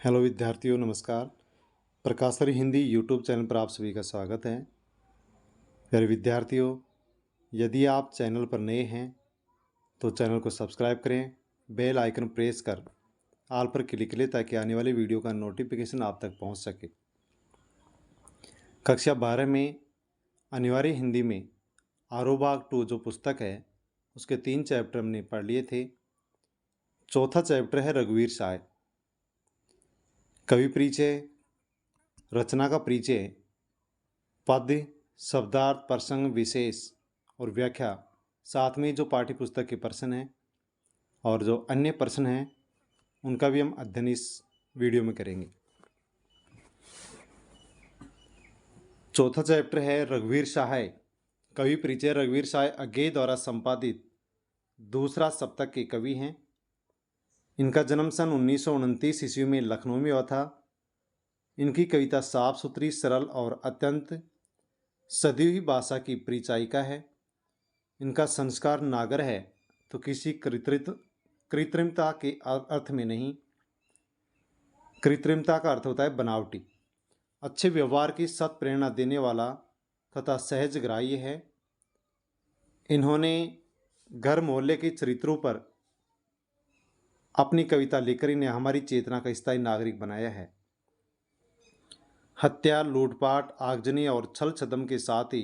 Hello विद्यार्थियों, नमस्कार। प्रकाशरी Hindi YouTube channel पर आप सभी का स्वागत है। प्यारे विद्यार्थियों, यदि आप चैनल पर नए हैं तो चैनल को सब्सक्राइब करें, बेल आइकन प्रेस कर ऑल पर क्लिक करें ताकि आने वाले वीडियो का नोटिफिकेशन आप तक पहुंच सके। कक्षा 12 में अनिवार्य हिंदी में आरोभाग 2 जो पुस्तक है उसके 3 चैप्टर हमने पढ़ लिए थे। चौथा चैप्टर है रघुवीर साय। कवि परिचय, रचना का परिचय, पद्य, शब्दार्थ, प्रसंग, विशेष और व्याख्या, साथ में जो पाठ्य पुस्तक के प्रश्न हैं और जो अन्य प्रश्न हैं उनका भी हम अध्ययन इस वीडियो में करेंगे। चौथा चैप्टर है रघुवीर सहाय। कवि परिचय, रघुवीर सहाय अज्ञेय द्वारा संपादित दूसरा सप्तक के कवि हैं। इनका जन्म सन 1929 ईस्वी में लखनऊ में हुआ था। इनकी कविता साफ सुथरी, सरल और अत्यंत सदी हुई भाषा की परिचायिका है। इनका संस्कार नागर है तो किसी कृत्रिमता के अर्थ में नहीं। कृत्रिमता का अर्थ होता है बनावटी। अच्छे व्यवहार की सत प्रेरणा देने वाला तथा सहज ग्राह्य है। इन्होंने घर मोहल्ले के चरित्रों पर अपनी कविता लिखकर इन्हें हमारी चेतना का स्थायी नागरिक बनाया है। हत्या, लूटपाट, आगजनी और छल छद्म के साथ ही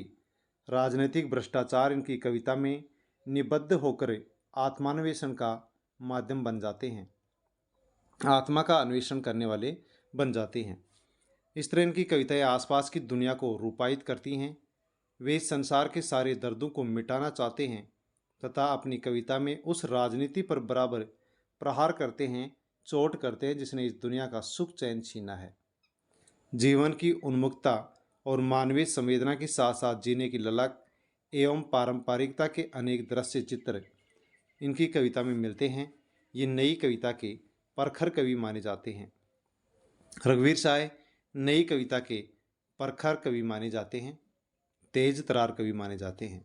राजनीतिक भ्रष्टाचार इनकी कविता में निबद्ध होकर आत्मान्वेषण का माध्यम बन जाते हैं, आत्मा का अन्वेषण करने वाले बन जाते हैं। इस तरह इनकी कविताएं आसपास की दुनिया को रूपायित करती हैं। वे इस संसार के सारे दर्दों को मिटाना चाहते हैं तथा अपनी कविता में उस राजनीति पर बराबर प्रहार करते हैं, चोट करते हैं जिसने इस दुनिया का सुख चैन छीना है। जीवन की उन्मुक्तता और मानवीय संवेदना के साथ साथ जीने की ललक एवं पारंपरिकता के अनेक दृश्य चित्र इनकी कविता में मिलते हैं। ये नई कविता के प्रखर कवि माने जाते हैं। रघुवीर साय नई कविता के प्रखर कवि माने जाते हैं, तेज तरार कवि माने जाते हैं।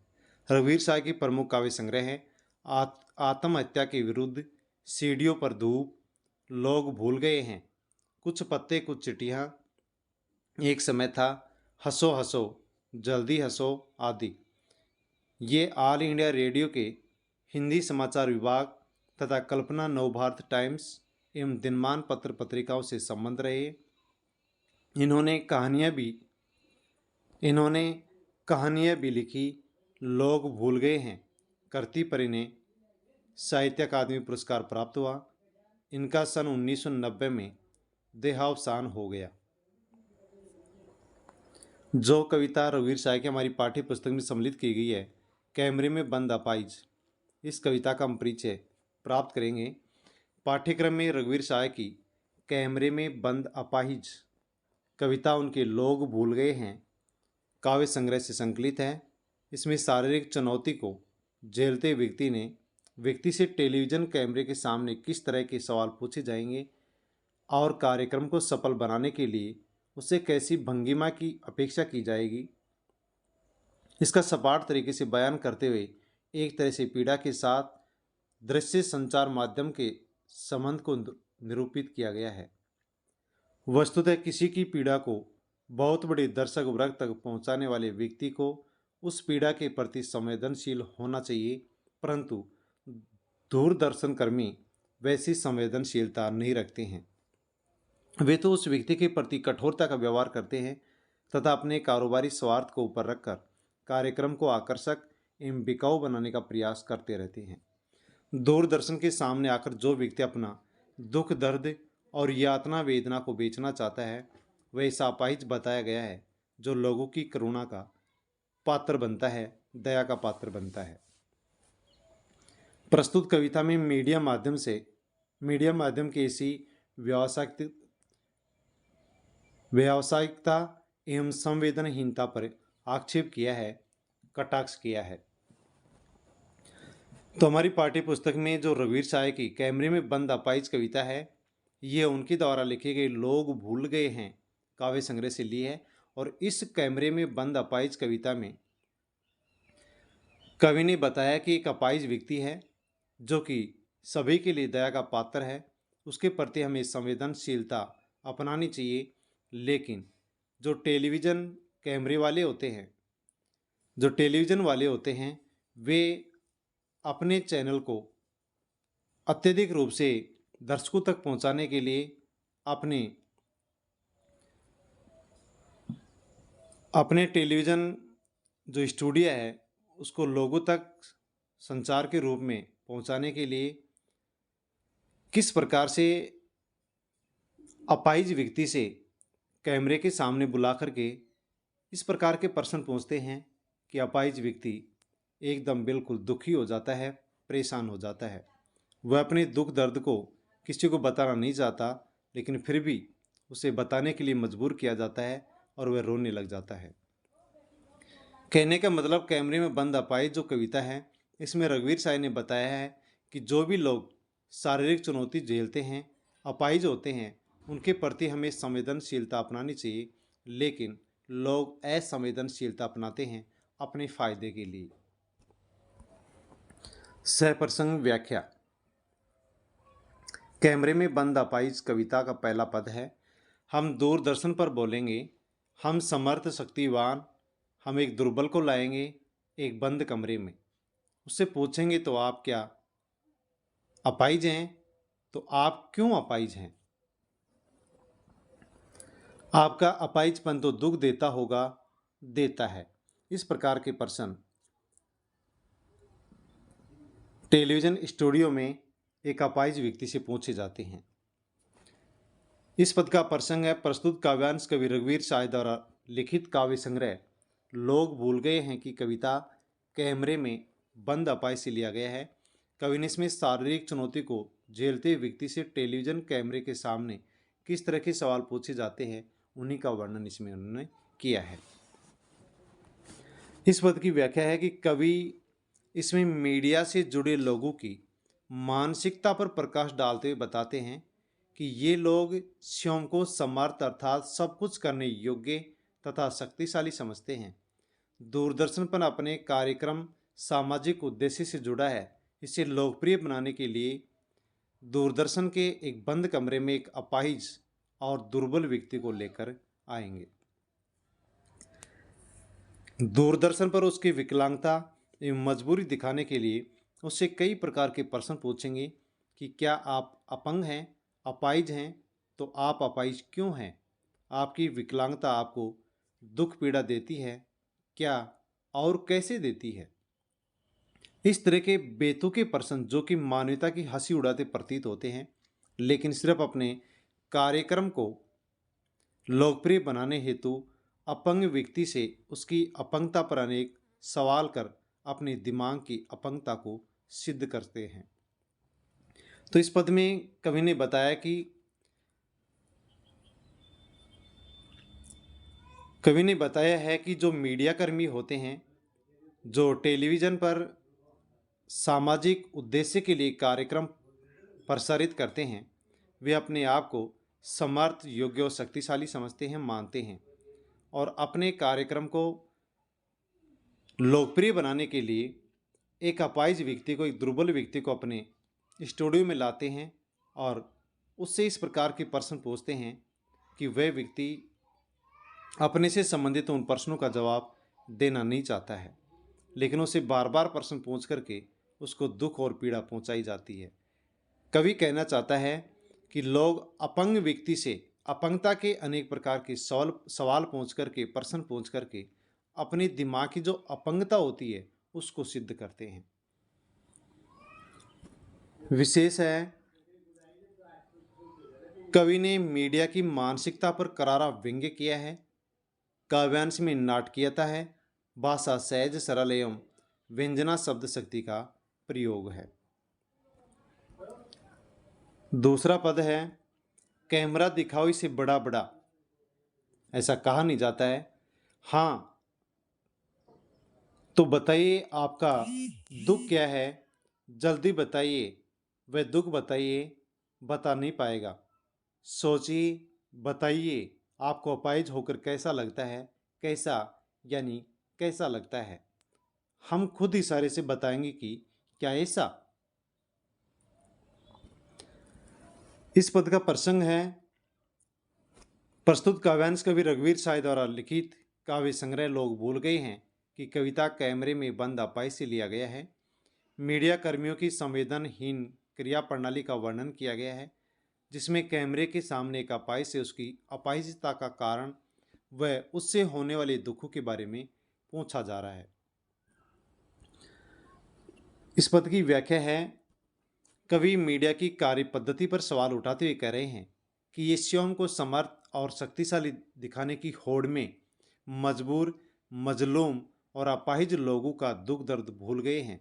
रघुवीर साय की प्रमुख काव्य संग्रह है आत्महत्या के विरुद्ध, सीढ़ियों पर धूप, लोग भूल गए हैं, कुछ पत्ते कुछ चिट्ठियाँ, एक समय था, हंसो हंसो, जल्दी हंसो आदि। ये ऑल इंडिया रेडियो के हिंदी समाचार विभाग तथा कल्पना नवभारत टाइम्स एवं दिनमान पत्र पत्रिकाओं से संबंध रहे। इन्होंने कहानियाँ भी लिखी। लोग भूल गए हैं कृति पर इन्हें साहित्य अकादमी पुरस्कार प्राप्त हुआ। इनका सन 1990 में देहावसान हो गया। जो कविता रघुवीर साय की हमारी पाठ्य पुस्तक में सम्मिलित की गई है, कैमरे में बंद अपाइज, इस कविता का हम परिचय प्राप्त करेंगे। पाठ्यक्रम में रघुवीर साय की कैमरे में बंद अपाहिज कविता उनके लोग भूल गए हैं काव्य संग्रह से संकलित है। इसमें शारीरिक चुनौती को झेलते व्यक्ति से टेलीविज़न कैमरे के सामने किस तरह के सवाल पूछे जाएंगे और कार्यक्रम को सफल बनाने के लिए उससे कैसी भंगिमा की अपेक्षा की जाएगी, इसका सपाट तरीके से बयान करते हुए एक तरह से पीड़ा के साथ दृश्य संचार माध्यम के संबंध को निरूपित किया गया है। वस्तुतः किसी की पीड़ा को बहुत बड़े दर्शक वर्ग तक पहुंचाने वाले व्यक्ति को उस पीड़ा के प्रति संवेदनशील होना चाहिए, परंतु दूरदर्शन कर्मी वैसी संवेदनशीलता नहीं रखते हैं। वे तो उस व्यक्ति के प्रति कठोरता का व्यवहार करते हैं तथा अपने कारोबारी स्वार्थ को ऊपर रखकर कार्यक्रम को आकर्षक एवं बिकाऊ बनाने का प्रयास करते रहते हैं। दूरदर्शन के सामने आकर जो व्यक्ति अपना दुख, दर्द और यातना वेदना को बेचना चाहता है, वह ऐसा अपाहिज बताया गया है जो लोगों की करुणा का पात्र बनता है, दया का पात्र बनता है। प्रस्तुत कविता में मीडिया माध्यम की ऐसी व्यावसायिकता एवं संवेदनहीनता पर आक्षेप किया है, कटाक्ष किया है। तो हमारी पाठ्य पुस्तक में जो रघुवीर साय की कैमरे में बंद अपाहिज कविता है, ये उनके द्वारा लिखे गए लोग भूल गए हैं काव्य संग्रह से ली है। और इस कैमरे में बंद अपाहिज कविता में कवि ने बताया कि एक अपाहिज व्यक्ति है जो कि सभी के लिए दया का पात्र है, उसके प्रति हमें संवेदनशीलता अपनानी चाहिए, लेकिन जो टेलीविज़न वाले होते हैं वे अपने चैनल को अत्यधिक रूप से दर्शकों तक पहुंचाने के लिए अपने अपने टेलीविज़न जो स्टूडियो है उसको लोगों तक संचार के रूप में पहुंचाने के लिए किस प्रकार से अपाहिज व्यक्ति से कैमरे के सामने बुला करके इस प्रकार के प्रश्न पूछते हैं कि अपाहिज व्यक्ति एकदम बिल्कुल दुखी हो जाता है, परेशान हो जाता है। वह अपने दुख दर्द को किसी को बताना नहीं चाहता, लेकिन फिर भी उसे बताने के लिए मजबूर किया जाता है और वह रोने लग जाता है। कहने का मतलब कैमरे में बंद अपाहिज जो कविता है, इसमें रघुवीर साय ने बताया है कि जो भी लोग शारीरिक चुनौती झेलते हैं, अपाहिज होते हैं, उनके प्रति हमें संवेदनशीलता अपनानी चाहिए, लेकिन लोग असंवेदनशीलता अपनाते हैं अपने फायदे के लिए। सहप्रसंग व्याख्या। कैमरे में बंद अपाहिज कविता का पहला पद है, हम दूरदर्शन पर बोलेंगे, हम समर्थ शक्तिवान, हम एक दुर्बल को लाएंगे एक बंद कमरे में, उससे पूछेंगे तो आप क्या अपाहिज हैं, तो आप क्यों अपाहिज हैं? आपका अपाहिजपन तो दुख देता होगा, देता है। इस प्रकार के प्रश्न टेलीविज़न स्टूडियो में एक अपाहिज व्यक्ति से पूछे जाते हैं। इस पद का प्रसंग है प्रस्तुत काव्यांश कवि रघुवीर साय द्वारा लिखित काव्य संग्रह लोग भूल गए हैं कि कविता कैमरे में बंद अपाहिज से लिया गया है। कवि ने इसमें शारीरिक चुनौती को झेलते व्यक्ति से टेलीविज़न कैमरे के सामने किस तरह के सवाल पूछे जाते हैं, उन्हीं का वर्णन इसमें उन्होंने किया है। इस पद की व्याख्या है कि कवि इसमें मीडिया से जुड़े लोगों की मानसिकता पर प्रकाश डालते हुए बताते हैं कि ये लोग स्वयं को समर्थ अर्थात सब कुछ करने योग्य तथा शक्तिशाली समझते हैं। दूरदर्शन पर अपने कार्यक्रम सामाजिक उद्देश्य से जुड़ा है। इसे लोकप्रिय बनाने के लिए दूरदर्शन के एक बंद कमरे में एक अपाहिज और दुर्बल व्यक्ति को लेकर आएंगे। दूरदर्शन पर उसकी विकलांगता एवं मजबूरी दिखाने के लिए उससे कई प्रकार के प्रश्न पूछेंगे कि क्या आप अपंग हैं, अपाहिज हैं, तो आप अपाहिज क्यों हैं? आपकी विकलांगता आपको दुख पीड़ा देती है क्या और कैसे देती है? इस तरह के बेतुके प्रश्न जो कि मानवता की हंसी उड़ाते प्रतीत होते हैं, लेकिन सिर्फ अपने कार्यक्रम को लोकप्रिय बनाने हेतु अपंग व्यक्ति से उसकी अपंगता पर अनेक सवाल कर अपने दिमाग की अपंगता को सिद्ध करते हैं। तो इस पद में कवि ने बताया कि कवि ने बताया है कि जो मीडिया कर्मी होते हैं, जो टेलीविज़न पर सामाजिक उद्देश्य के लिए कार्यक्रम प्रसारित करते हैं, वे अपने आप को समर्थ, योग्य और शक्तिशाली समझते हैं, मानते हैं, और अपने कार्यक्रम को लोकप्रिय बनाने के लिए एक अपाहिज व्यक्ति को, एक दुर्बल व्यक्ति को अपने स्टूडियो में लाते हैं और उससे इस प्रकार के प्रश्न पूछते हैं कि वह व्यक्ति अपने से संबंधित उन प्रश्नों का जवाब देना नहीं चाहता है, लेकिन उसे बार बार प्रश्न पूछ करके उसको दुख और पीड़ा पहुंचाई जाती है। कवि कहना चाहता है कि लोग अपंग व्यक्ति से अपंगता के अनेक प्रकार के सवाल पूछ करके, प्रश्न पूछ करके अपने दिमाग की जो अपंगता होती है उसको सिद्ध करते हैं। विशेष है कवि ने मीडिया की मानसिकता पर करारा व्यंग्य किया है। काव्यांश में नाटकीयता है, भाषा सहज सरल एवं व्यंजना शब्द शक्ति का प्रयोग है। दूसरा पद है कैमरा दिखाओ इसे बड़ा बड़ा, ऐसा कहा नहीं जाता है। हाँ, तो बताइए आपका दुख क्या है, जल्दी बताइए, वह दुख बताइए, बता नहीं पाएगा। सोचिए, बताइए आपको अपाहिज होकर कैसा लगता है, कैसा यानी कैसा लगता है। हम खुद इशारे से बताएंगे कि क्या ऐसा। इस पद का प्रसंग है प्रस्तुत काव्यांश कवि रघुवीर साय द्वारा लिखित काव्य संग्रह लोग भूल गए हैं कि कविता कैमरे में बंद अपाई से लिया गया है। मीडिया कर्मियों की संवेदनहीन क्रिया प्रणाली का वर्णन किया गया है, जिसमें कैमरे के सामने एक अपाई से उसकी अपाहिजता का कारण व उससे होने वाले दुखों के बारे में पूछा जा रहा है। इस पद की व्याख्या है, कवि मीडिया की कार्य पद्धति पर सवाल उठाते हुए कह रहे हैं कि ये स्वयं को समर्थ और शक्तिशाली दिखाने की होड़ में मजबूर, मजलूम और अपाहिज लोगों का दुख दर्द भूल गए हैं।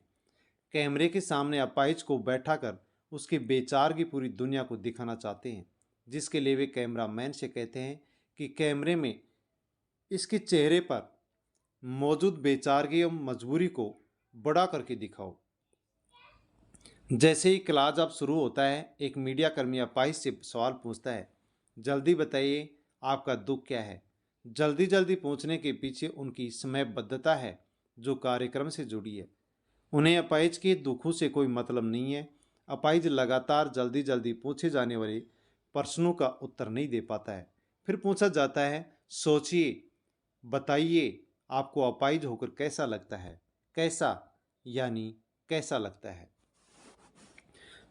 कैमरे के सामने अपाहिज को बैठाकर उसके बेचार की पूरी दुनिया को दिखाना चाहते हैं, जिसके लिए वे कैमरा मैन से कहते हैं कि कैमरे में इसके चेहरे पर मौजूद बेचारगी और मजबूरी को बड़ा करके दिखाओ। जैसे ही क्लास अब शुरू होता है, एक मीडिया कर्मी अपाहिज से सवाल पूछता है, जल्दी बताइए आपका दुख क्या है। जल्दी जल्दी पूछने के पीछे उनकी समयबद्धता है जो कार्यक्रम से जुड़ी है। उन्हें अपाहिज के दुखों से कोई मतलब नहीं है। अपाहिज लगातार जल्दी जल्दी पूछे जाने वाले प्रश्नों का उत्तर नहीं दे पाता है। फिर पूछा जाता है, सोचिए, बताइए आपको अपाहिज होकर कैसा लगता है। कैसा यानी कैसा लगता है।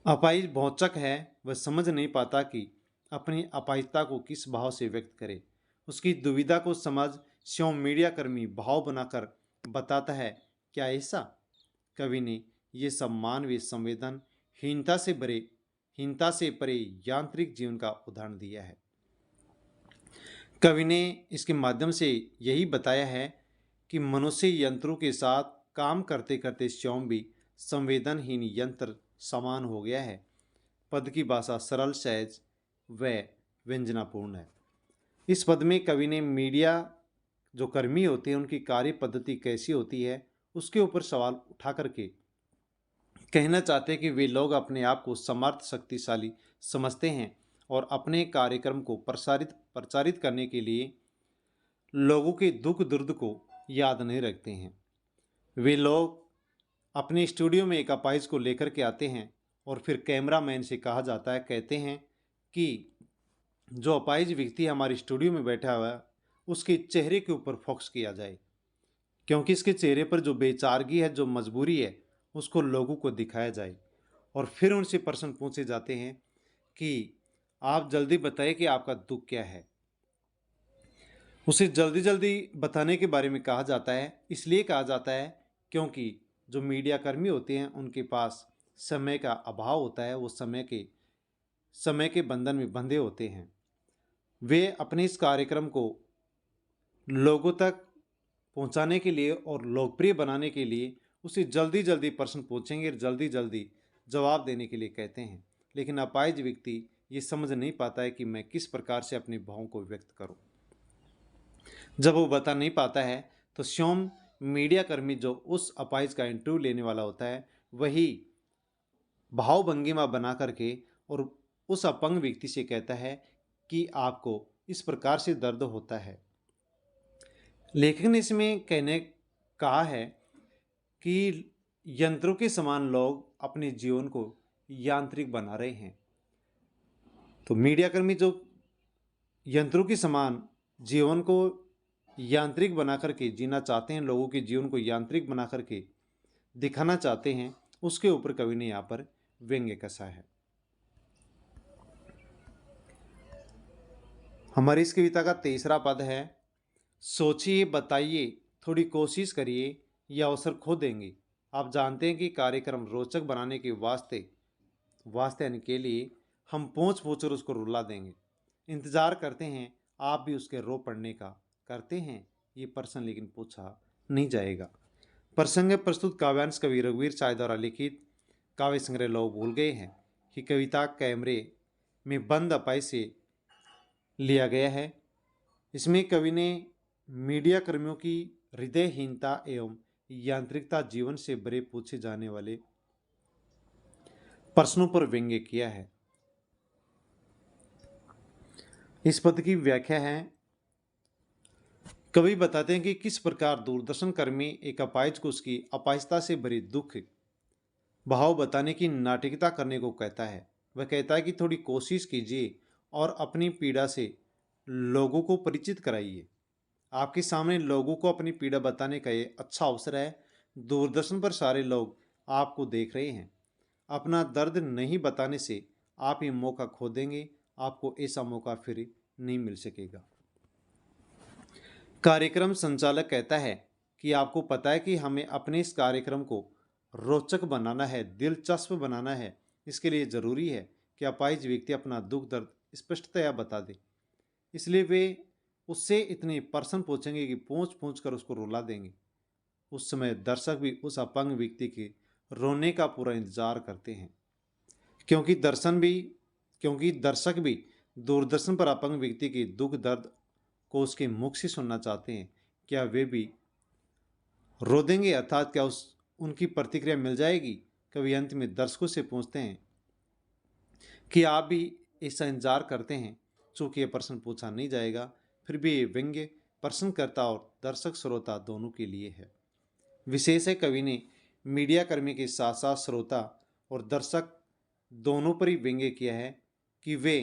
अपाहिज भौचक है, वह समझ नहीं पाता कि अपनी अपाहिजता को किस भाव से व्यक्त करे। उसकी दुविधा को समझ स्वयं मीडिया कर्मी भाव बनाकर बताता है, क्या ऐसा? कवि ने ये सब मानवीय संवेदन हीनता से परे यांत्रिक जीवन का उदाहरण दिया है। कवि ने इसके माध्यम से यही बताया है कि मनुष्य यंत्रों के साथ काम करते करते स्वयं भी संवेदनहीन यंत्र समान हो गया है। पद की भाषा सरल, सहज व व्यंजनापूर्ण है। इस पद में कवि ने मीडिया जो कर्मी होते हैं उनकी कार्य पद्धति कैसी होती है उसके ऊपर सवाल उठा करके कहना चाहते हैं कि वे लोग अपने आप को समर्थ, शक्तिशाली समझते हैं और अपने कार्यक्रम को प्रचारित करने के लिए लोगों के दुख दर्द को याद नहीं रखते हैं। वे लोग अपने स्टूडियो में एक अपाहिज को लेकर के आते हैं और फिर कैमरामैन से कहा जाता है, कहते हैं कि जो अपाहिज व्यक्ति हमारे स्टूडियो में बैठा हुआ है उसके चेहरे के ऊपर फोकस किया जाए, क्योंकि इसके चेहरे पर जो बेचारगी है, जो मजबूरी है, उसको लोगों को दिखाया जाए। और फिर उनसे प्रश्न पूछे जाते हैं कि आप जल्दी बताइए कि आपका दुख क्या है। उसे जल्दी जल्दी बताने के बारे में कहा जाता है, इसलिए कहा जाता है क्योंकि जो मीडिया कर्मी होते हैं उनके पास समय का अभाव होता है। वो समय के बंधन में बंधे होते हैं। वे अपने इस कार्यक्रम को लोगों तक पहुंचाने के लिए और लोकप्रिय बनाने के लिए उसे जल्दी जल्दी प्रश्न पूछेंगे और जल्दी जल्दी जवाब देने के लिए कहते हैं। लेकिन अपाहिज व्यक्ति ये समझ नहीं पाता है कि मैं किस प्रकार से अपने भावों को व्यक्त करूं। जब वो बता नहीं पाता है तो स्वयं मीडिया कर्मी जो उस अपाहिज का इंटरव्यू लेने वाला होता है वही भाव भंगिमा बना करके और उस अपंग व्यक्ति से कहता है कि आपको इस प्रकार से दर्द होता है। लेखक ने इसमें कहा है कि यंत्रों के समान लोग अपने जीवन को यांत्रिक बना रहे हैं। तो मीडिया कर्मी जो यंत्रों के समान जीवन को यांत्रिक बना करके जीना चाहते हैं, लोगों के जीवन को यांत्रिक बना करके दिखाना चाहते हैं, उसके ऊपर कवि ने यहाँ पर व्यंग्य कसा है। हमारी इस कविता का तीसरा पद है, सोचिए, बताइए, थोड़ी कोशिश करिए, यह अवसर खो देंगे। आप जानते हैं कि कार्यक्रम रोचक बनाने के वास्ते यानी के लिए हम पूछ कर उसको रुला देंगे। इंतज़ार करते हैं आप भी उसके रो पड़ने का। करते हैं ये प्रश्न लेकिन पूछा नहीं जाएगा। प्रसंग प्रस्तुत काव्यांश कवि रघुवीर साय द्वारा लिखित काव्य संग्रह लोग भूल गए हैं कि कविता कैमरे में बंद अपाई से लिया गया है। इसमें कवि ने मीडिया कर्मियों की हृदयहीनता एवं यांत्रिकता, जीवन से बड़े पूछे जाने वाले प्रश्नों पर व्यंग्य किया है। इस पद की व्याख्या है, कवि बताते हैं कि किस प्रकार दूरदर्शन कर्मी एक अपाहिज को उसकी अपाहिजता से भरी दुख भाव बताने की नाटकीयता करने को कहता है। वह कहता है कि थोड़ी कोशिश कीजिए और अपनी पीड़ा से लोगों को परिचित कराइए। आपके सामने लोगों को अपनी पीड़ा बताने का ये अच्छा अवसर है। दूरदर्शन पर सारे लोग आपको देख रहे हैं। अपना दर्द नहीं बताने से आप ये मौका खो देंगे। आपको ऐसा मौका फिर नहीं मिल सकेगा। कार्यक्रम संचालक कहता है कि आपको पता है कि हमें अपने इस कार्यक्रम को रोचक बनाना है, दिलचस्प बनाना है। इसके लिए ज़रूरी है कि अपाहिज व्यक्ति अपना दुख दर्द स्पष्टतया बता दे। इसलिए वे उससे इतने प्रश्न पूछेंगे कि पूछ पूछ कर उसको रुला देंगे। उस समय दर्शक भी उस अपंग व्यक्ति के रोने का पूरा इंतजार करते हैं, क्योंकि दर्शक भी दूरदर्शन पर अपंग व्यक्ति के दुख दर्द को उसके मुख से सुनना चाहते हैं। क्या वे भी रो देंगे, अर्थात क्या उनकी प्रतिक्रिया मिल जाएगी? कवि अंत में दर्शकों से पूछते हैं कि आप भी ऐसा इंतजार करते हैं। चूंकि ये प्रश्न पूछा नहीं जाएगा, फिर भी ये व्यंग्य प्रश्नकर्ता और दर्शक श्रोता दोनों के लिए है। विशेष है, कवि ने मीडिया कर्मी के साथ साथ श्रोता और दर्शक दोनों पर ही व्यंग्य किया है कि वे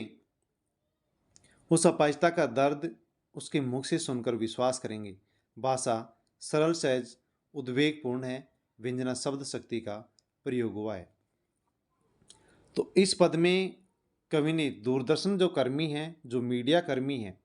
उस अपाहिजता का दर्द उसके मुख से सुनकर विश्वास करेंगे। भाषा सरल सहज उद्वेगपूर्ण है। व्यंजना शब्द शक्ति का प्रयोग हुआ है। तो इस पद में कवि ने दूरदर्शन जो कर्मी हैं, जो मीडिया कर्मी हैं,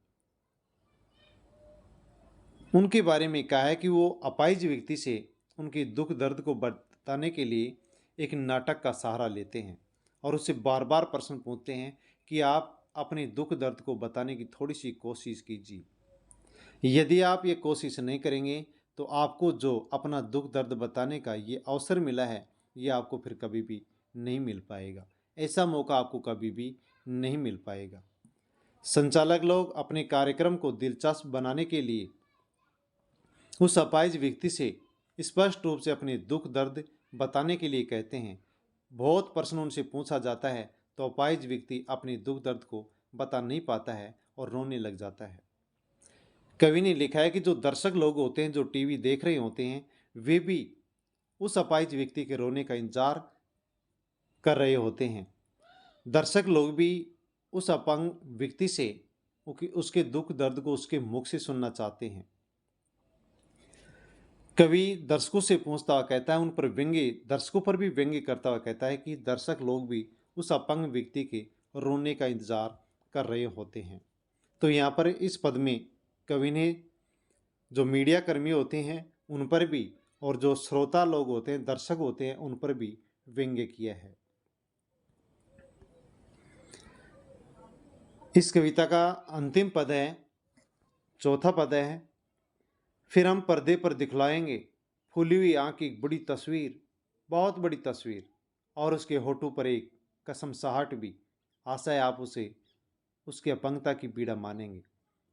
उनके बारे में कहा है कि वो अपाहिज व्यक्ति से उनके दुख दर्द को बताने के लिए एक नाटक का सहारा लेते हैं और उससे बार बार प्रश्न पूछते हैं कि आप अपने दुख दर्द को बताने की थोड़ी सी कोशिश कीजिए। यदि आप ये कोशिश नहीं करेंगे तो आपको जो अपना दुख दर्द बताने का ये अवसर मिला है, ये आपको फिर कभी भी नहीं मिल पाएगा। ऐसा मौका आपको कभी भी नहीं मिल पाएगा। संचालक लोग अपने कार्यक्रम को दिलचस्प बनाने के लिए उस अपाहिज व्यक्ति से स्पष्ट रूप से अपने दुख दर्द बताने के लिए कहते हैं। बहुत प्रश्न उनसे पूछा जाता है तो अपाहिज व्यक्ति अपने दुख दर्द को बता नहीं पाता है और रोने लग जाता है। कवि ने लिखा है कि जो दर्शक लोग होते हैं, जो टीवी देख रहे होते हैं, वे भी उस अपाहिज व्यक्ति के रोने का इंतजार कर रहे होते हैं। दर्शक लोग भी उस अपंग व्यक्ति से उसके दुख दर्द को उसके मुख से सुनना चाहते हैं। कवि दर्शकों से पूछता हुआ कहता है, उन पर व्यंग्य, दर्शकों पर भी व्यंग्य करता हुआ कहता है कि दर्शक लोग भी उस अपंग व्यक्ति के रोने का इंतजार कर रहे होते हैं। तो यहाँ पर इस पद में कवि ने जो मीडिया कर्मी होते हैं उन पर भी, और जो श्रोता लोग होते हैं, दर्शक होते हैं, उन पर भी व्यंग्य किया है। इस कविता का अंतिम पद है, चौथा पद है, फिर हम पर्दे पर दिखलाएंगे फूली हुई आँख की एक बड़ी तस्वीर, बहुत बड़ी तस्वीर, और उसके होठों पर एक कसमसाहट भी। आशा है आप उसे उसकी अपंगता की पीड़ा मानेंगे।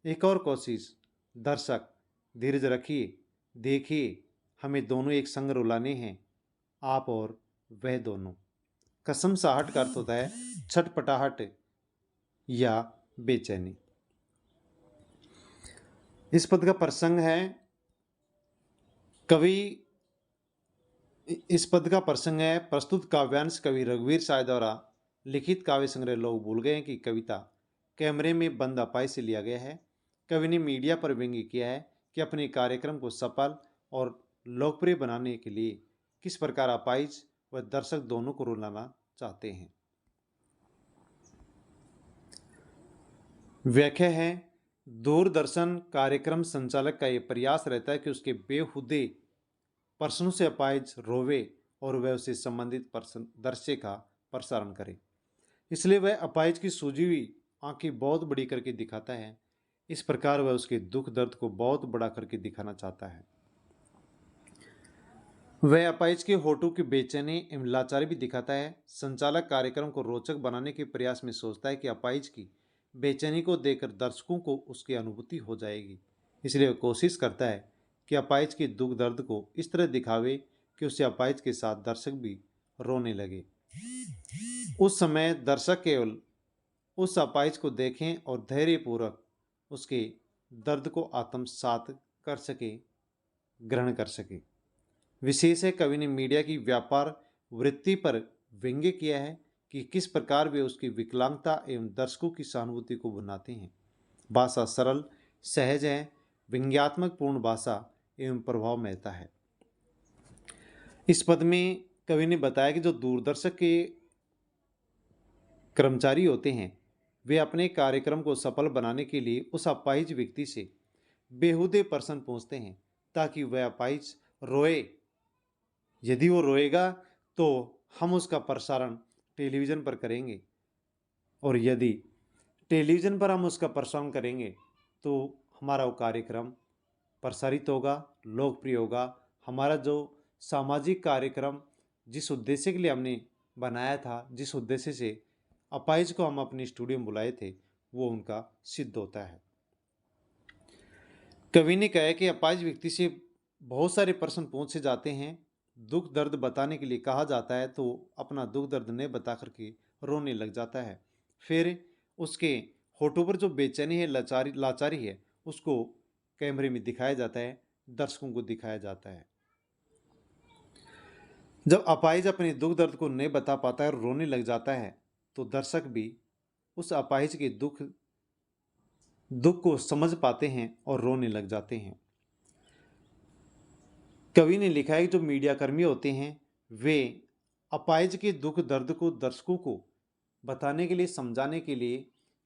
एक और कोशिश। दर्शक धीरज रखिए, देखिए, हमें दोनों एक संग रुलाने हैं, आप और वह दोनों। कसमसाहट का अर्थ होता है छटपटाहट या बेचैनी। इस पद का प्रसंग है, इस पद का प्रसंग है प्रस्तुत काव्यांश कवि रघुवीर साय द्वारा लिखित काव्य संग्रह लोग भूल गए कि कविता कैमरे में बंद अपाहिज से लिया गया है। कवि ने मीडिया पर व्यंग्य किया है कि अपने कार्यक्रम को सफल और लोकप्रिय बनाने के लिए किस प्रकार अपाहिज व दर्शक दोनों को रुलाना चाहते हैं। व्याख्या है, दूरदर्शन कार्यक्रम संचालक का यह प्रयास रहता है कि उसके बेहुदे प्रश्नों से अपाहिज रोवे और वह उससे संबंधित दृश्य का प्रसारण करे। इसलिए वह अपाहिज की सूजी हुई आंखें बहुत बड़ी करके दिखाता है। इस प्रकार वह उसके दुख दर्द को बहुत बड़ा करके दिखाना चाहता है। वह अपाहिज के होठों की बेचैनी एवं लाचारी भी दिखाता है। संचालक कार्यक्रम को रोचक बनाने के प्रयास में सोचता है कि अपाहिज की बेचैनी को देखकर दर्शकों को उसकी अनुभूति हो जाएगी। इसलिए वह कोशिश करता है कि अपाहिज के दुख दर्द को इस तरह दिखावे कि उससे अपाहिज के साथ दर्शक भी रोने लगे। उस समय दर्शक केवल उस अपाहिज को देखें और धैर्यपूर्वक उसके दर्द को आत्मसात कर सके, ग्रहण कर सके। विशेष है, कवि ने मीडिया की व्यापार वृत्ति पर व्यंग्य किया है कि किस प्रकार वे उसकी विकलांगता एवं दर्शकों की सहानुभूति को बनाते हैं। भाषा सरल, सहज है, व्यंग्यात्मक पूर्ण भाषा एवं प्रभावमयता है। इस पद में कवि ने बताया कि जो दूरदर्शक के कर्मचारी होते हैं वे अपने कार्यक्रम को सफल बनाने के लिए उस अपाहिज व्यक्ति से बेहुदे प्रश्न पूछते हैं ताकि वह अपाहिज रोए। यदि वो रोएगा तो हम उसका प्रसारण टेलीविज़न पर करेंगे, और यदि टेलीविज़न पर हम उसका प्रसारण करेंगे तो हमारा वो कार्यक्रम प्रसारित होगा, लोकप्रिय होगा। हमारा जो सामाजिक कार्यक्रम जिस उद्देश्य के लिए हमने बनाया था, जिस उद्देश्य से अपाहिज को हम अपने स्टूडियो में बुलाए थे, वो उनका सिद्ध होता है। कवि ने कहा कि अपाहिज व्यक्ति से बहुत सारे प्रश्न पूछे जाते हैं, दुख दर्द बताने के लिए कहा जाता है तो अपना दुख दर्द नहीं बता करके रोने लग जाता है। फिर उसके होठों पर जो बेचैनी है, लाचारी है, उसको कैमरे में दिखाया जाता है, दर्शकों को दिखाया जाता है। जब अपाहिज अपने दुख दर्द को नहीं बता पाता है और रोने लग जाता है तो दर्शक भी उस अपाहिज के दुख को समझ पाते हैं और रोने लग जाते हैं। कवि ने लिखा है कि जो मीडिया कर्मी होते हैं वे अपाहिज के दुख दर्द को दर्शकों को बताने के लिए, समझाने के लिए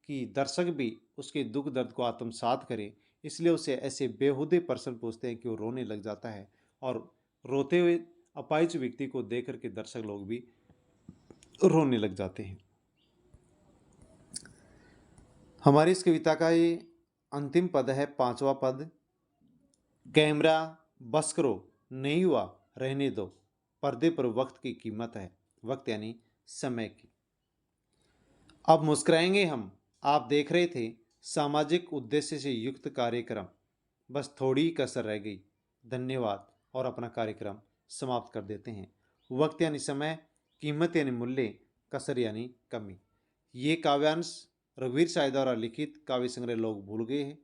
कि दर्शक भी उसके दुख दर्द को आत्मसात करें, इसलिए उसे ऐसे बेहुदे प्रश्न पूछते हैं कि वो रोने लग जाता है, और रोते हुए अपाहिज व्यक्ति को देख करके दर्शक लोग भी रोने लग जाते हैं। हमारी इस कविता का ये अंतिम पद है, 5वां पद। कैमरा बस करो, नहीं हुआ रहने दो, पर्दे पर वक्त की कीमत है, वक्त यानी समय की। अब मुस्कुराएंगे हम, आप देख रहे थे सामाजिक उद्देश्य से युक्त कार्यक्रम, बस थोड़ी ही कसर रह गई, धन्यवाद, और अपना कार्यक्रम समाप्त कर देते हैं। वक्त यानी समय, कीमत यानी मूल्य, कसर यानी कमी। ये काव्यांश रघुवीर साय द्वारा लिखित काव्य संग्रह लोग भूल गए हैं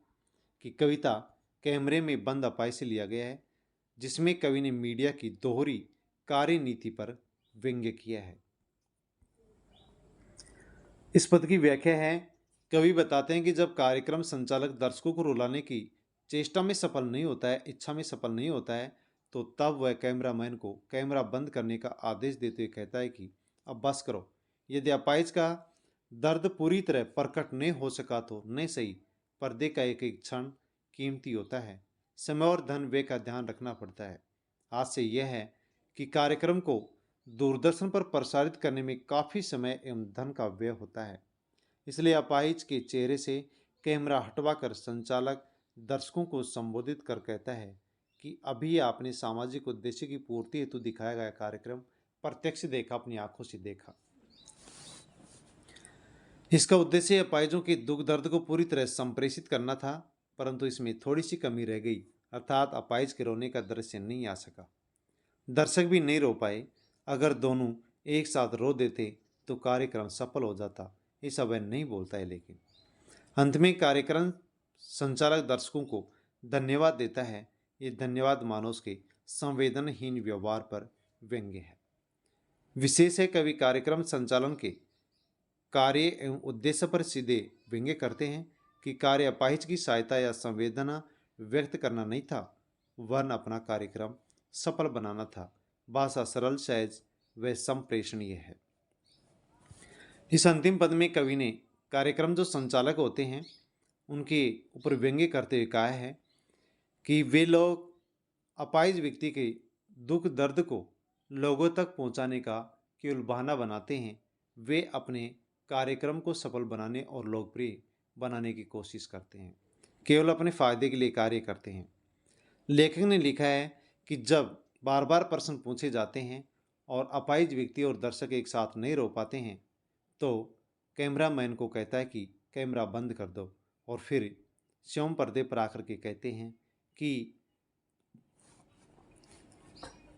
कि कविता कैमरे में बंद अपाई से लिया गया है, जिसमें कवि ने मीडिया की दोहरी कार्यनीति पर व्यंग्य किया है। इस पद की व्याख्या है, कवि बताते हैं कि जब कार्यक्रम संचालक दर्शकों को रुलाने की चेष्टा में सफल नहीं होता है, इच्छा में सफल नहीं होता है, तो तब वह कैमरामैन को कैमरा बंद करने का आदेश देते हुए कहता है कि अब बस करो। यदि अपाहिज का दर्द पूरी तरह प्रकट नहीं हो सका तो नहीं सही, पर्दे का एक एक क्षण कीमती होता है, समय और धन व्यय का ध्यान रखना पड़ता है। आज से यह है कि कार्यक्रम को दूरदर्शन पर प्रसारित करने में काफ़ी समय एवं धन का व्यय होता है, इसलिए अपाहिज के चेहरे से कैमरा हटवाकर संचालक दर्शकों को संबोधित कर कहता है कि अभी आपने सामाजिक उद्देश्य की पूर्ति हेतु दिखाया गया कार्यक्रम प्रत्यक्ष देखा, अपनी आंखों से देखा। इसका उद्देश्य अपाहिजों के दुख दर्द को पूरी तरह संप्रेषित करना था, परंतु इसमें थोड़ी सी कमी रह गई, अर्थात अपाहिज के रोने का दृश्य नहीं आ सका, दर्शक भी नहीं रो पाए। अगर दोनों एक साथ रो देते तो कार्यक्रम सफल हो जाता, ऐसा वह नहीं बोलता है। लेकिन अंत में कार्यक्रम संचालक दर्शकों को धन्यवाद देता है। ये धन्यवाद मानव के संवेदनहीन व्यवहार पर व्यंग्य है। विशेष है, कवि कार्यक्रम संचालन के कार्य एवं उद्देश्य पर सीधे व्यंग्य करते हैं कि कार्य अपाहिज की सहायता या संवेदना व्यक्त करना नहीं था, वरन अपना कार्यक्रम सफल बनाना था। भाषा सरल, सहज व संप्रेषणीय है। इस अंतिम पद में कवि ने कार्यक्रम जो संचालक होते हैं उनके ऊपर व्यंग्य करते हुए कहा है कि वे लोग अपाहिज व्यक्ति के दुख दर्द को लोगों तक पहुंचाने का केवल बहाना बनाते हैं, वे अपने कार्यक्रम को सफल बनाने और लोकप्रिय बनाने की कोशिश करते हैं, केवल अपने फायदे के लिए कार्य करते हैं। लेखक ने लिखा है कि जब बार बार प्रश्न पूछे जाते हैं और अपाहिज व्यक्ति और दर्शक एक साथ नहीं रो पाते हैं तो कैमरामैन को कहता है कि कैमरा बंद कर दो, और फिर स्वयं पर्दे पर आकर के कहते हैं कि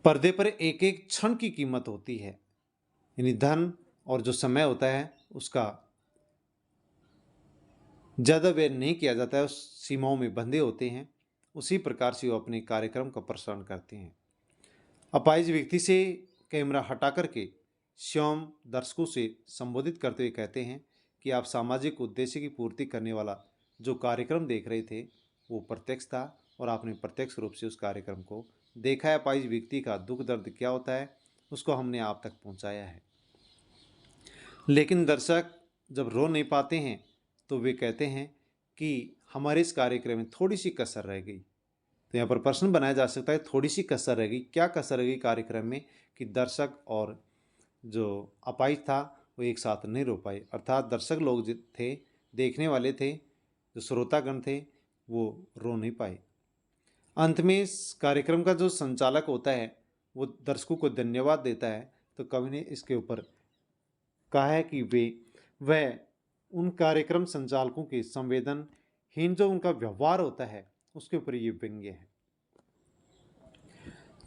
पर्दे पर एक एक क्षण की कीमत होती है, यानी धन और जो समय होता है उसका ज़्यादा व्यय नहीं किया जाता है, उस सीमाओं में बंधे होते हैं। उसी प्रकार से वो अपने कार्यक्रम का प्रसारण करते हैं। अपाहिज व्यक्ति से कैमरा हटा करके स्वयं दर्शकों से संबोधित करते हुए कहते हैं कि आप सामाजिक उद्देश्य की पूर्ति करने वाला जो कार्यक्रम देख रहे थे वो प्रत्यक्ष था और आपने प्रत्यक्ष रूप से उस कार्यक्रम को देखा है। अपाहिज व्यक्ति का दुख दर्द क्या होता है उसको हमने आप तक पहुंचाया है। लेकिन दर्शक जब रो नहीं पाते हैं तो वे कहते हैं कि हमारे इस कार्यक्रम में थोड़ी सी कसर रह गई। तो यहाँ पर प्रश्न बनाया जा सकता है, थोड़ी सी कसर रह गई, क्या कसर रह गई कार्यक्रम में कि दर्शक और जो अपाहिज था वो एक साथ नहीं रो पाए, अर्थात दर्शक लोग जो थे, देखने वाले थे, जो श्रोतागण थे, वो रो नहीं पाए। अंत में इस कार्यक्रम का जो संचालक होता है वो दर्शकों को धन्यवाद देता है। तो कवि ने इसके ऊपर कहा है कि वह उन कार्यक्रम संचालकों के संवेदनहीन जो उनका व्यवहार होता है उसके ऊपर ये व्यंग्य है।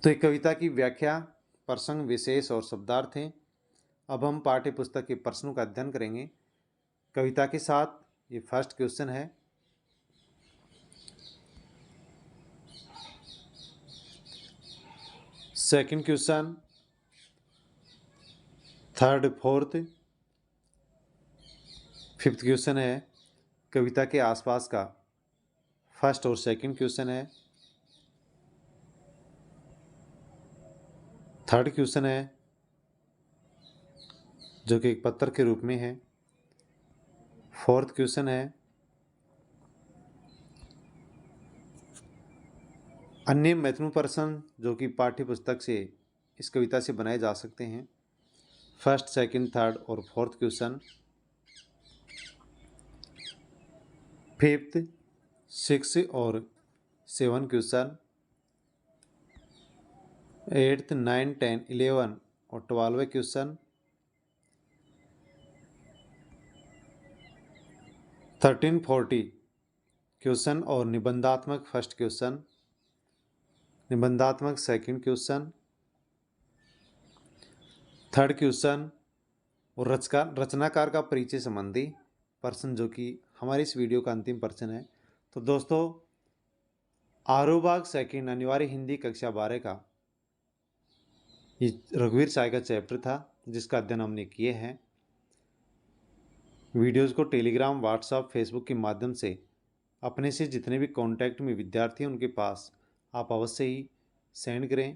तो एक कविता की व्याख्या, प्रसंग, विशेष और शब्दार्थ हैं। अब हम पाठ्य पुस्तक के प्रश्नों का अध्ययन करेंगे कविता के साथ। ये फर्स्ट क्वेश्चन है, second question, third, fourth, fifth question है कविता के आसपास का फर्स्ट और सेकंड क्वेश्चन है, थर्ड क्वेश्चन है जो कि एक पत्र के रूप में है, फोर्थ क्वेश्चन है अन्य महत्वपूर्ण प्रश्न जो कि पाठ्य पुस्तक से इस कविता से बनाए जा सकते हैं। फर्स्ट, सेकंड, थर्ड और फोर्थ क्वेश्चन, फिफ्थ, सिक्स और सेवन क्वेश्चन, एट्थ, 9, 10, 11 और 12 क्वेश्चन, 13, 40 क्वेश्चन और निबंधात्मक फर्स्ट क्वेश्चन, निबंधात्मक सेकंड क्वेश्चन, थर्ड क्वेश्चन और रचनाकार का परिचय संबंधी प्रश्न जो कि हमारे इस वीडियो का अंतिम प्रश्न है। तो दोस्तों, आरोभाग सेकंड अनिवार्य हिंदी कक्षा 12 का ये रघुवीर साय का चैप्टर था जिसका अध्ययन हमने किए हैं। वीडियोज़ को टेलीग्राम, व्हाट्सएप, फेसबुक के माध्यम से अपने से जितने भी कांटेक्ट में विद्यार्थी हैं उनके पास आप अवश्य ही सेंड करें,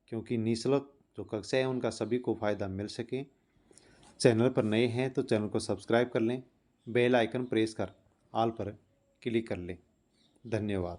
क्योंकि निःशुल्क जो कक्षा है उनका सभी को फ़ायदा मिल सके। चैनल पर नए हैं तो चैनल को सब्सक्राइब कर लें, बेल आइकन प्रेस कर ऑल पर क्लिक कर लें। धन्यवाद।